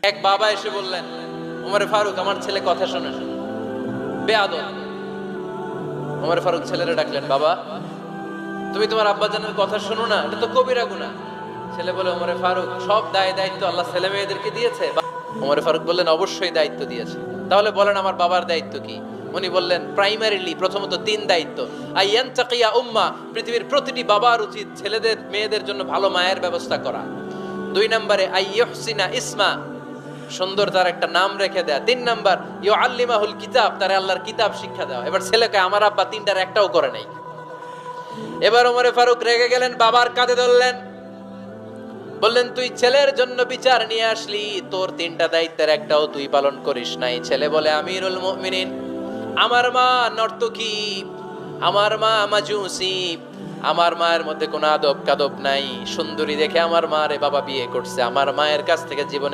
এক বাবা এসে বললেন, ওমরে ফারুক আমার ছেলে কথা শোনে না, বেয়াদব। ওমরে ফারুক ছেলেরে ডাকলেন, বাবা তুমি তোমার আব্বাজানের কথা শোনো না, এটা তো কবিরা গুনাহ। ছেলে বলে, ওমরে ফারুক সব দায়িত্ব আল্লাহ ছেলে মেয়েদেরকে দিয়েছে। ওমরে ফারুক বললেন, অবশ্যই দায়িত্ব দিয়েছে। তাহলে বলেন আমার বাবার দায়িত্ব কি? উনি বললেন, প্রাইমারিলি প্রথমত 3 দায়িত্ব। আইয়ান তাকিয়া উম্মা, পৃথিবীর প্রতিটি বাবার উচিত ছেলেদের মেয়েদের জন্য ভালো মায়ের ব্যবস্থা করা। 2 নম্বরে আইয়ুহসিনা ইসমা, সুন্দর তার একটা নাম রেখে দেয়া। 3 নাম্বার ইউআল্লিমাহুল কিতাব, তার আল্লাহর কিতাব শিক্ষা দেওয়া। এবার ছেলেকে আমার আব্বা 3টার একটাও করে নাই। এবার ওমরে ফারুক রেগে গেলেন, বাবার কাঁধে ধরলেন, বললেন তুই ছেলের জন্য বিচার নিয়ে আসলি, তোর 3টা দায়িত্বের একটাও তুই পালন করিস নাই। ছেলে বলে, আমিরুল মুমিনিন, আমার মা নর্তকী, আমার মা মাজুসি, আমার মায়ের মধ্যে কোনো আদব কাদব নাই। সুন্দরী দেখে আমার মা রে বাবা বিয়ে করছে। আমার মায়ের কাছ থেকে জীবনে